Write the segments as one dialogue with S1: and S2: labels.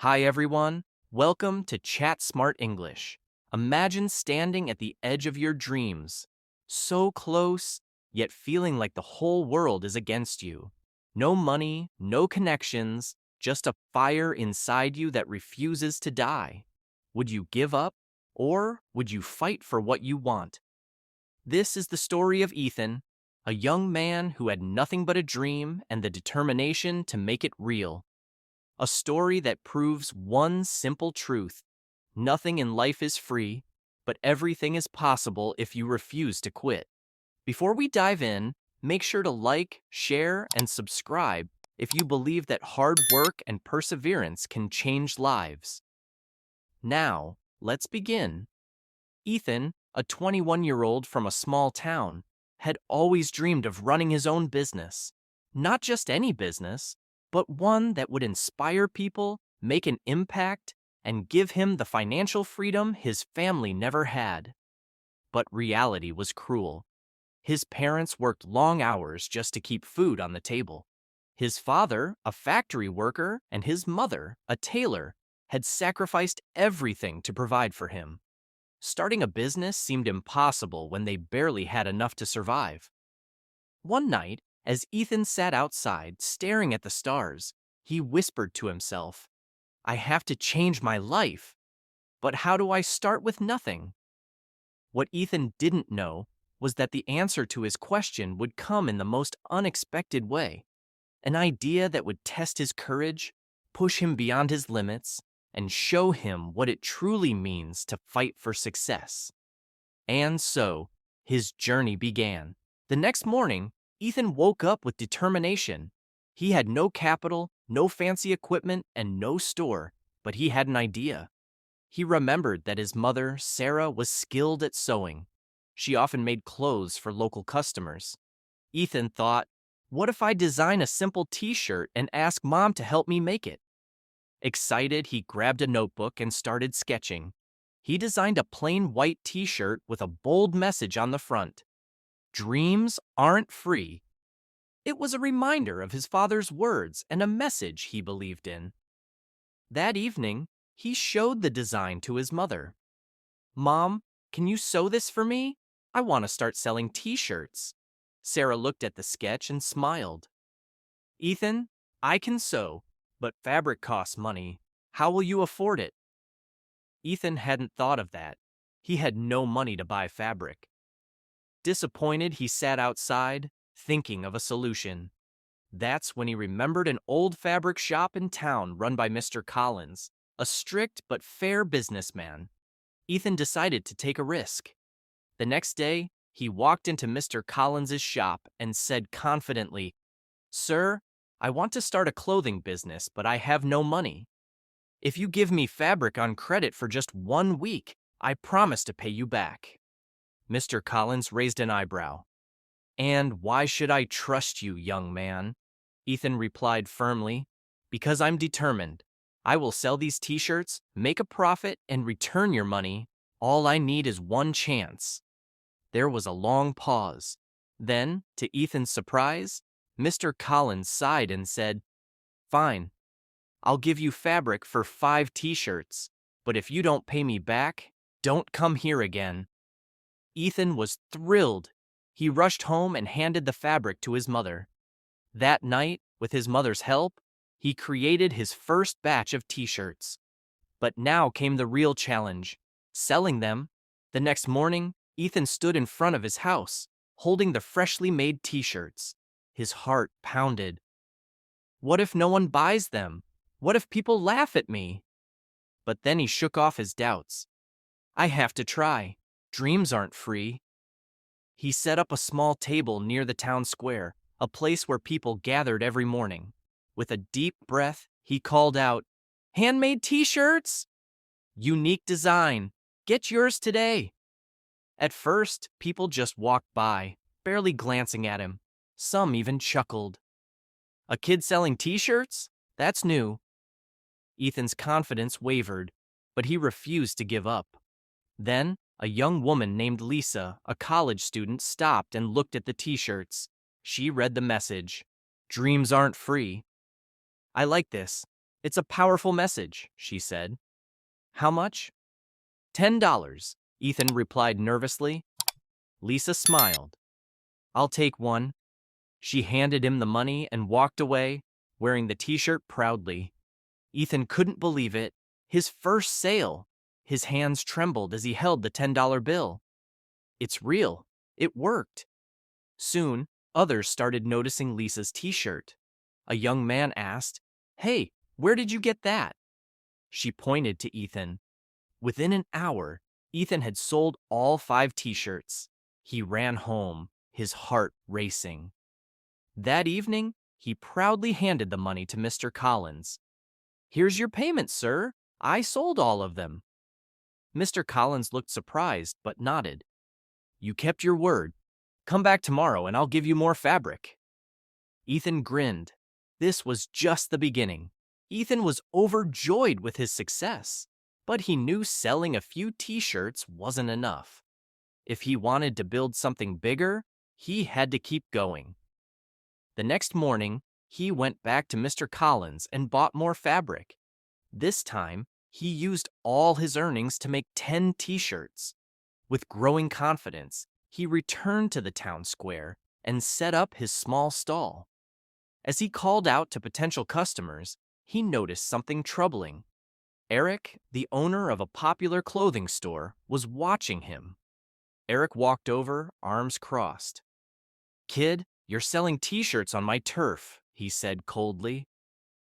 S1: Hi everyone, welcome to Chat Smart English. Imagine standing at the edge of your dreams, so close, yet feeling like the whole world is against you. No money, no connections, just a fire inside you that refuses to die. Would you give up, or would you fight for what you want? This is the story of Ethan, a young man who had nothing but a dream and the determination to make it real. A story that proves one simple truth: nothing in life is free, but everything is possible if you refuse to quit. Before we dive in, make sure to like, share, and subscribe if you believe that hard work and perseverance can change lives. Now, let's begin. Ethan, a 21-year-old from a small town, had always dreamed of running his own business. Not just any business, but one that would inspire people, make an impact, and give him the financial freedom his family never had. But reality was cruel. His parents worked long hours just to keep food on the table. His father, a factory worker, and his mother, a tailor, had sacrificed everything to provide for him. Starting a business seemed impossible when they barely had enough to survive. One night, as Ethan sat outside staring at the stars, he whispered to himself, "I have to change my life. But how do I start with nothing?" What Ethan didn't know was that the answer to his question would come in the most unexpected way. An idea that would test his courage, push him beyond his limits, and show him what it truly means to fight for success. And so, his journey began. The next morning, Ethan woke up with determination. He had no capital, no fancy equipment, and no store, but he had an idea. He remembered that his mother, Sarah, was skilled at sewing. She often made clothes for local customers. Ethan thought, what if I design a simple t-shirt and ask Mom to help me make it? Excited, he grabbed a notebook and started sketching. He designed a plain white t-shirt with a bold message on the front: "Dreams aren't free." It was a reminder of his father's words and a message he believed in. That evening, he showed the design to his mother. "Mom, can you sew this for me? I want to start selling t-shirts." Sarah looked at the sketch and smiled. "Ethan, I can sew, but fabric costs money. How will you afford it?" Ethan hadn't thought of that. He had no money to buy fabric. Disappointed, he sat outside, thinking of a solution. That's when he remembered an old fabric shop in town run by Mr. Collins, a strict but fair businessman. Ethan decided to take a risk. The next day, he walked into Mr. Collins's shop and said confidently, "Sir, I want to start a clothing business, but I have no money. If you give me fabric on credit for just 1 week, I promise to pay you back." Mr. Collins raised an eyebrow. "And why should I trust you, young man?" Ethan replied firmly. "Because I'm determined. I will sell these t-shirts, make a profit, and return your money. All I need is one chance." There was a long pause. Then, to Ethan's surprise, Mr. Collins sighed and said, "Fine. I'll give you fabric for 5 t-shirts, but if you don't pay me back, don't come here again." Ethan was thrilled. He rushed home and handed the fabric to his mother. That night, with his mother's help, he created his first batch of t-shirts. But now came the real challenge: selling them. The next morning, Ethan stood in front of his house, holding the freshly made t-shirts. His heart pounded. What if no one buys them? What if people laugh at me? But then he shook off his doubts. "I have to try. Dreams aren't free." He set up a small table near the town square, a place where people gathered every morning. With a deep breath, he called out, "Handmade t-shirts? Unique design. Get yours today." At first, people just walked by, barely glancing at him. Some even chuckled. "A kid selling t-shirts? That's new." Ethan's confidence wavered, but he refused to give up. Then, a young woman named Lisa, a college student, stopped and looked at the t-shirts. She read the message: "Dreams aren't free." "I like this. It's a powerful message, she said. How much? $10, Ethan replied nervously. Lisa smiled. I'll take one. She handed him the money and walked away, wearing the t-shirt proudly. Ethan couldn't believe it. His first sale. His hands trembled as he held the $10 bill. It's real. It worked. Soon, others started noticing Lisa's t-shirt. A young man asked, Hey, where did you get that? She pointed to Ethan. Within an hour, Ethan had sold all 5 t-shirts. He ran home, his heart racing. That evening, he proudly handed the money to Mr. Collins. Here's your payment, sir. I sold all of them. Mr. Collins looked surprised but nodded. You kept your word. Come back tomorrow and I'll give you more fabric. Ethan grinned. This was just the beginning. Ethan was overjoyed with his success, but he knew selling a few t-shirts wasn't enough. If he wanted to build something bigger, he had to keep going. The next morning, he went back to Mr. Collins and bought more fabric. This time, he used all his earnings to make 10 t-shirts. With growing confidence, he returned to the town square and set up his small stall. As he called out to potential customers, he noticed something troubling. Eric, the owner of a popular clothing store, was watching him. Eric walked over, arms crossed. Kid, you're selling t-shirts on my turf, he said coldly.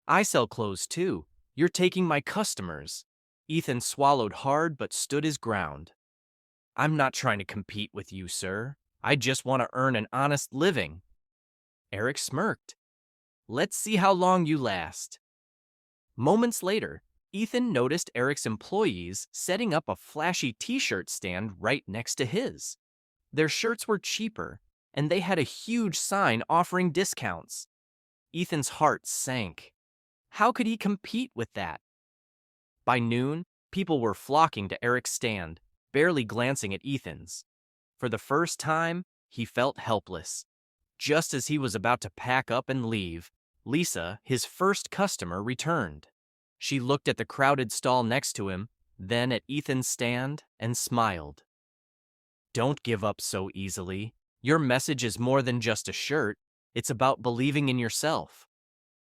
S1: I sell clothes too. You're taking my customers. Ethan swallowed hard but stood his ground. I'm not trying to compete with you, sir. I just want to earn an honest living. Eric smirked. Let's see how long you last. Moments later, Ethan noticed Eric's employees setting up a flashy t-shirt stand right next to his. Their shirts were cheaper, and they had a huge sign offering discounts. Ethan's heart sank. How could he compete with that? By noon, people were flocking to Eric's stand, barely glancing at Ethan's. For the first time, he felt helpless. Just as he was about to pack up and leave, Lisa, his first customer, returned. She looked at the crowded stall next to him, then at Ethan's stand, and smiled. Don't give up so easily. Your message is more than just a shirt. It's about believing in yourself.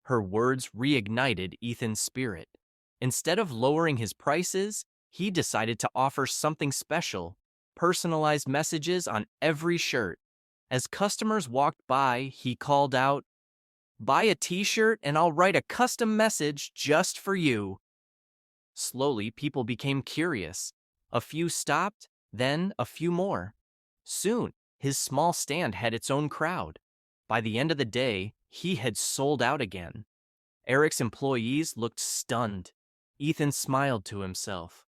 S1: Her words reignited Ethan's spirit. Instead of lowering his prices, he decided to offer something special, personalized messages on every shirt. As customers walked by, he called out, Buy a t-shirt and I'll write a custom message just for you. Slowly, people became curious. A few stopped, then a few more. Soon, his small stand had its own crowd. By the end of the day, he had sold out again. Eric's employees looked stunned. Ethan smiled to himself.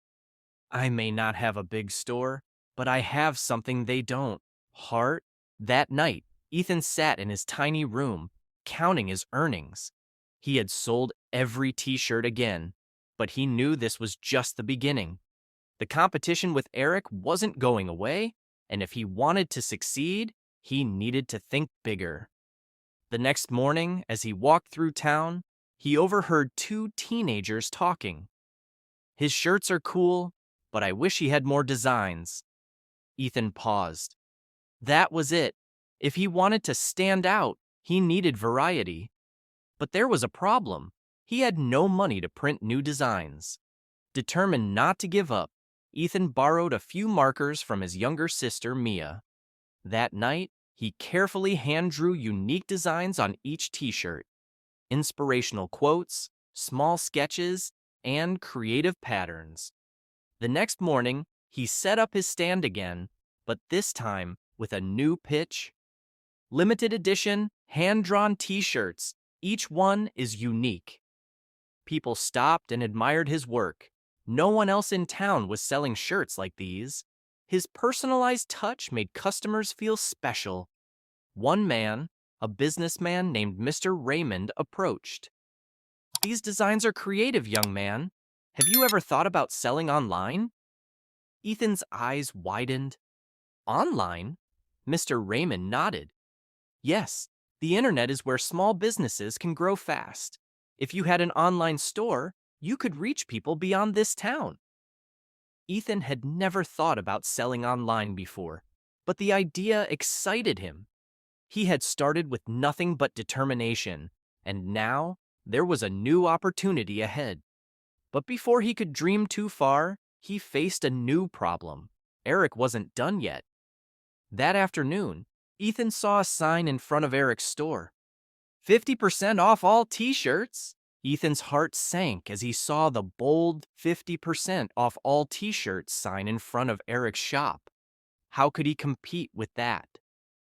S1: I may not have a big store, but I have something they don't. Heart. That night, Ethan sat in his tiny room, counting his earnings. He had sold every t-shirt again, but he knew this was just the beginning. The competition with Eric wasn't going away, and if he wanted to succeed, he needed to think bigger. The next morning, as he walked through town, he overheard 2 teenagers talking. His shirts are cool, but I wish he had more designs. Ethan paused. That was it. If he wanted to stand out, he needed variety. But there was a problem. He had no money to print new designs. Determined not to give up, Ethan borrowed a few markers from his younger sister, Mia. That night, he carefully hand-drew unique designs on each t-shirt. Inspirational quotes, small sketches, and creative patterns. The next morning, he set up his stand again, but this time with a new pitch. Limited edition, hand-drawn t-shirts. Each one is unique. People stopped and admired his work. No one else in town was selling shirts like these. His personalized touch made customers feel special. One man, a businessman named Mr. Raymond, approached. These designs are creative, young man. Have you ever thought about selling online? Ethan's eyes widened. Online? Mr. Raymond nodded. Yes, the internet is where small businesses can grow fast. If you had an online store, you could reach people beyond this town. Ethan had never thought about selling online before, but the idea excited him. He had started with nothing but determination, and now there was a new opportunity ahead. But before he could dream too far, he faced a new problem. Eric wasn't done yet. That afternoon, Ethan saw a sign in front of Eric's store. 50% off all t-shirts. Ethan's heart sank as he saw the bold 50% off all t-shirts sign in front of Eric's shop. How could he compete with that?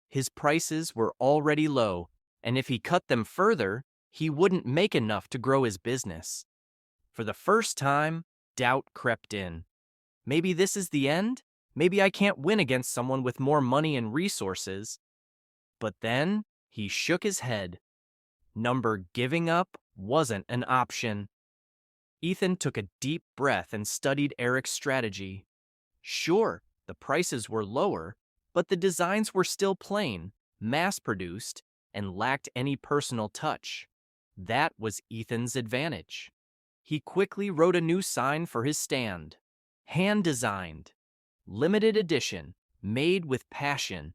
S1: His prices were already low, and if he cut them further, he wouldn't make enough to grow his business. For the first time, doubt crept in. Maybe this is the end? Maybe I can't win against someone with more money and resources. But then, he shook his head. Giving up wasn't an option. Ethan took a deep breath and studied Eric's strategy. Sure, the prices were lower, but the designs were still plain, mass-produced, and lacked any personal touch. That was Ethan's advantage. He quickly wrote a new sign for his stand. Hand-designed, limited edition, made with passion.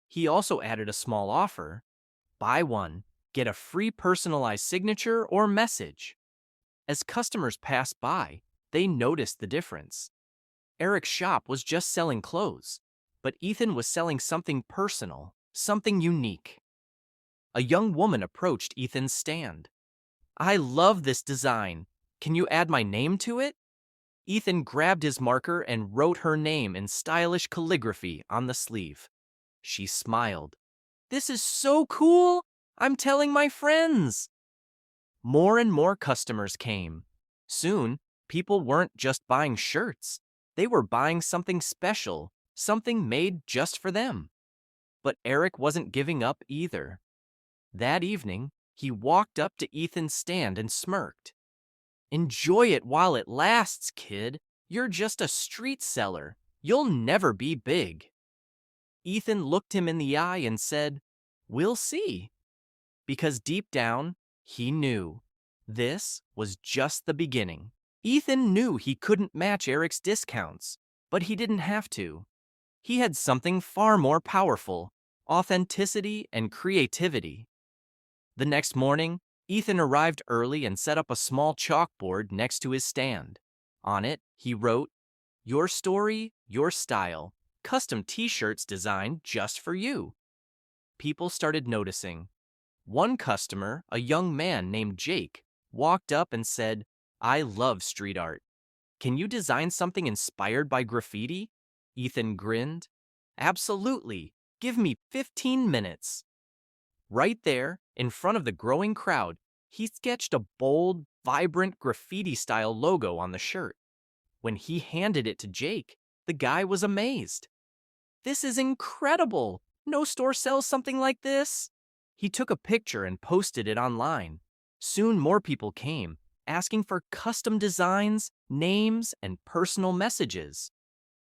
S1: He also added a small offer. Buy one, get a free personalized signature or message. As customers passed by, they noticed the difference. Eric's shop was just selling clothes, but Ethan was selling something personal, something unique. A young woman approached Ethan's stand. I love this design. Can you add my name to it? Ethan grabbed his marker and wrote her name in stylish calligraphy on the sleeve. She smiled. This is so cool! I'm telling my friends! More and more customers came. Soon, people weren't just buying shirts. They were buying something special, something made just for them. But Eric wasn't giving up either. That evening, he walked up to Ethan's stand and smirked. Enjoy it while it lasts, kid. You're just a street seller. You'll never be big. Ethan looked him in the eye and said, We'll see. Because deep down, he knew. This was just the beginning. Ethan knew he couldn't match Eric's discounts, but he didn't have to. He had something far more powerful, authenticity and creativity. The next morning, Ethan arrived early and set up a small chalkboard next to his stand. On it, he wrote, Your story, your style, custom t-shirts designed just for you. People started noticing. One customer, a young man named Jake, walked up and said, I love street art. Can you design something inspired by graffiti? Ethan grinned. Absolutely. Give me 15 minutes. Right there, in front of the growing crowd, he sketched a bold, vibrant graffiti-style logo on the shirt. When he handed it to Jake, the guy was amazed. This is incredible! No store sells something like this! He took a picture and posted it online. Soon more people came, asking for custom designs, names, and personal messages.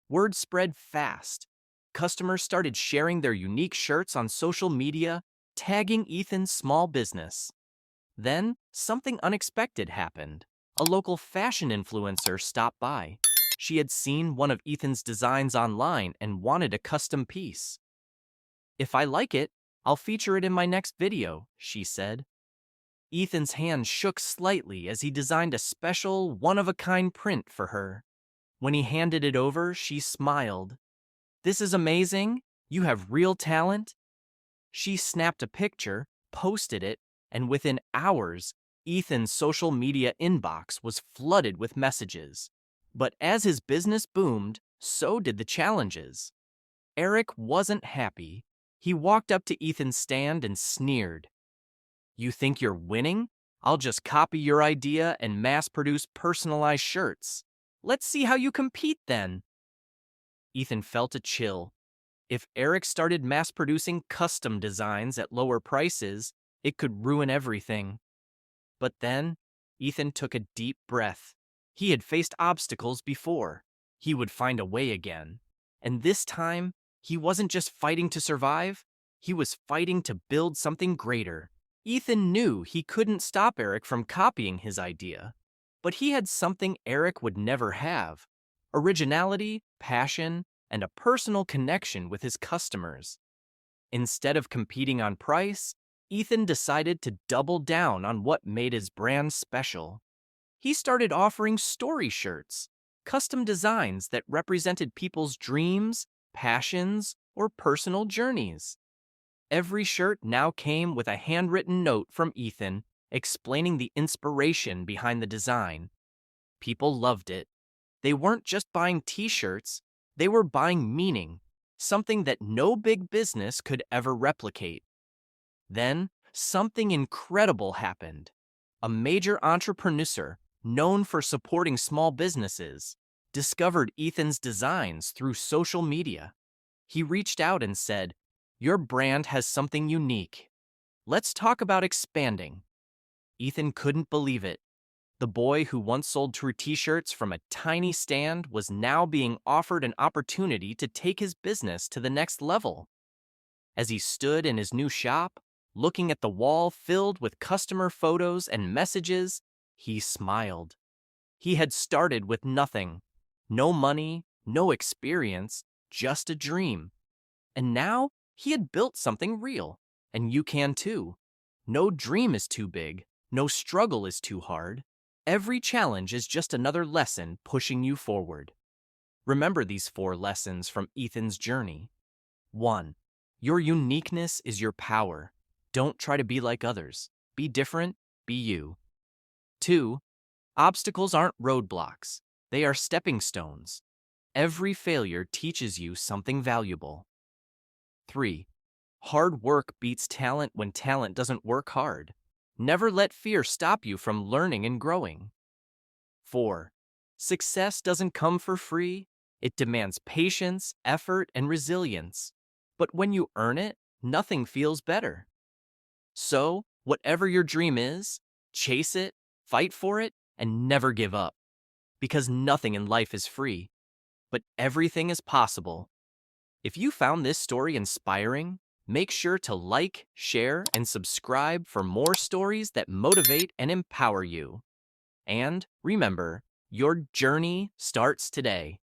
S1: Word spread fast. Customers started sharing their unique shirts on social media, tagging Ethan's small business. Then, something unexpected happened. A local fashion influencer stopped by. She had seen one of Ethan's designs online and wanted a custom piece. If I like it, I'll feature it in my next video, she said. Ethan's hand shook slightly as he designed a special, one-of-a-kind print for her. When he handed it over, she smiled. This is amazing. You have real talent. She snapped a picture, posted it, and within hours, Ethan's social media inbox was flooded with messages. But as his business boomed, so did the challenges. Eric wasn't happy. He walked up to Ethan's stand and sneered. You think you're winning? I'll just copy your idea and mass-produce personalized shirts. Let's see how you compete then. Ethan felt a chill. If Eric started mass-producing custom designs at lower prices, it could ruin everything. But then, Ethan took a deep breath. He had faced obstacles before. He would find a way again. And this time, he wasn't just fighting to survive, he was fighting to build something greater. Ethan knew he couldn't stop Eric from copying his idea, but he had something Eric would never have: originality, passion, and a personal connection with his customers. Instead of competing on price, Ethan decided to double down on what made his brand special. He started offering story shirts, custom designs that represented people's dreams, passions, or personal journeys. Every shirt now came with a handwritten note from Ethan explaining the inspiration behind the design. People loved it. They weren't just buying t-shirts, they were buying meaning, something that no big business could ever replicate. Then, something incredible happened. A major entrepreneur, known for supporting small businesses, discovered Ethan's designs through social media. He reached out and said, "Your brand has something unique. Let's talk about expanding." Ethan couldn't believe it. The boy who once sold true t-shirts from a tiny stand was now being offered an opportunity to take his business to the next level. As he stood in his new shop, looking at the wall filled with customer photos and messages, he smiled. He had started with nothing. No money, no experience, just a dream. And now he had built something real. And you can too. No dream is too big. No struggle is too hard. Every challenge is just another lesson pushing you forward. Remember these 4 lessons from Ethan's journey. 1. Your uniqueness is your power. Don't try to be like others. Be different, be you. 2. Obstacles aren't roadblocks. They are stepping stones. Every failure teaches you something valuable. 3. Hard work beats talent when talent doesn't work hard. Never let fear stop you from learning and growing. 4. Success doesn't come for free. It demands patience, effort, and resilience. But when you earn it, nothing feels better. So, whatever your dream is, chase it, fight for it, and never give up. Because nothing in life is free, but everything is possible. If you found this story inspiring, make sure to like, share, and subscribe for more stories that motivate and empower you. And remember, your journey starts today.